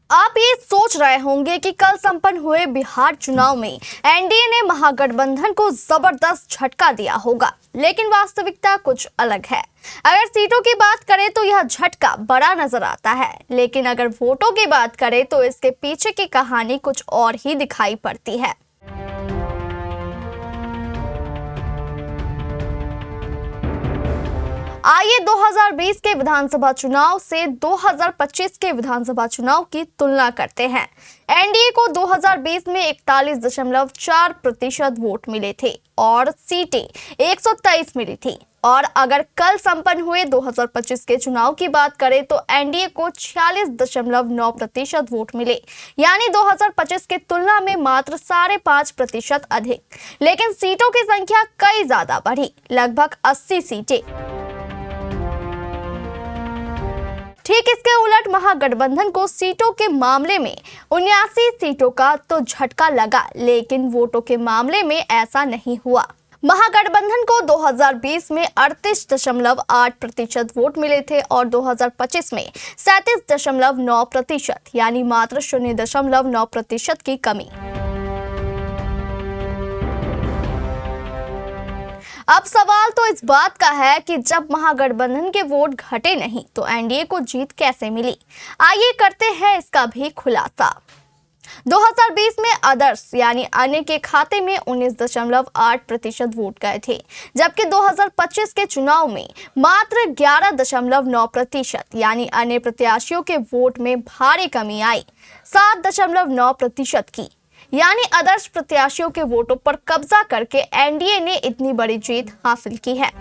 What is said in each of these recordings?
आप ये सोच रहे होंगे कि कल संपन्न हुए बिहार चुनाव में एनडीए ने महागठबंधन को जबरदस्त झटका दिया होगा, लेकिन वास्तविकता कुछ अलग है। अगर सीटों की बात करें तो यह झटका बड़ा नजर आता है, लेकिन अगर वोटों की बात करें तो इसके पीछे की कहानी कुछ और ही दिखाई पड़ती है। आइए 2020 के विधानसभा चुनाव से 2025 के विधानसभा चुनाव की तुलना करते हैं। एनडीए को 2020 में 41.4% वोट मिले थे और सीटें 123 मिली थी। और अगर कल संपन्न हुए 2025 के चुनाव की बात करें तो एनडीए को 46.9% वोट मिले, यानी 2025 की तुलना में मात्र 5.5% अधिक। लेकिन सीटों की संख्या कई ज्यादा बढ़ी, लगभग 80 सीटें। ठीक इसके उलट महागठबंधन को सीटों के मामले में 79 सीटों का तो झटका लगा, लेकिन वोटों के मामले में ऐसा नहीं हुआ। महागठबंधन को 2020 में 38.8% वोट मिले थे और 2025 में 37.9%, यानी मात्र 0.9% की कमी। अब सवाल तो इस बात का है कि जब महागठबंधन के वोट घटे नहीं तो एनडीए को जीत कैसे मिली। आइए करते हैं इसका भी खुलासा। 2020 में अदर्स यानी अन्य के खाते में 19.8% वोट गए थे, जबकि 2025 के चुनाव में मात्र 11.9% यानी अन्य प्रत्याशियों के वोट में भारी कमी आई, 7.9% की। यानी आदर्श प्रत्याशियों के वोटों पर कब्जा करके एनडीए ने इतनी बड़ी जीत हासिल की है।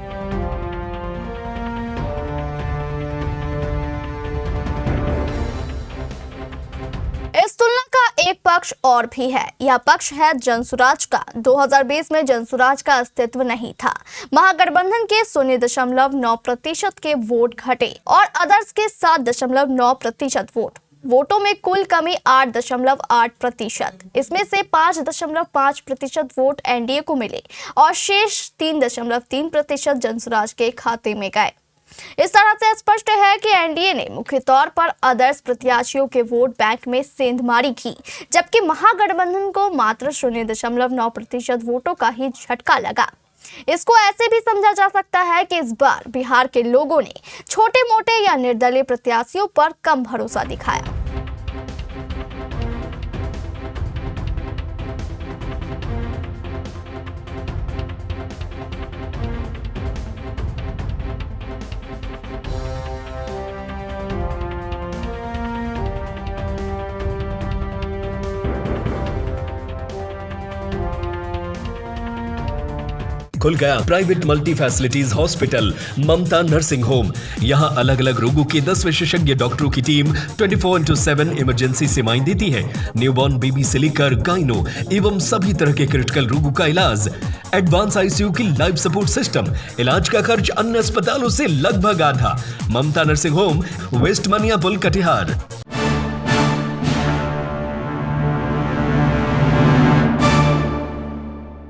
इस तुलना का एक पक्ष और भी है। यह पक्ष है जनसुराज का। 2020 में जनसुराज का अस्तित्व नहीं था। महागठबंधन के 0.9% के वोट घटे और अदर्स के 7.9% वोटों में कुल कमी 8.8%। इसमें से 5.5% वोट एनडीए को मिले और शेष 3.3% जनसुराज के खाते में गए। इस तरह से स्पष्ट है कि एनडीए ने मुख्य तौर पर आदर्श प्रत्याशियों के वोट बैंक में सेंधमारी की, जबकि महागठबंधन को मात्र 0.9% वोटों का ही झटका लगा। इसको ऐसे भी समझा जा सकता है कि इस बार बिहार के लोगों ने छोटे मोटे या निर्दलीय प्रत्याशियों पर कम भरोसा दिखाया। खुल गया प्राइवेट मल्टी फैसिलिटीज हॉस्पिटल ममता नर्सिंग होम। यहाँ अलग अलग रोगों के 10 विशेषज्ञ डॉक्टरों की टीम 24/7 इमरजेंसी सेवाएं देती है। न्यूबॉर्न बेबी से लेकर गाइनो एवं सभी तरह के क्रिटिकल रोगों का इलाज। एडवांस आईसीयू की लाइफ सपोर्ट सिस्टम। इलाज का खर्च अन्य अस्पतालों से लगभग आधा। ममता नर्सिंग होम, वेस्ट मनिया पुल, कटिहार।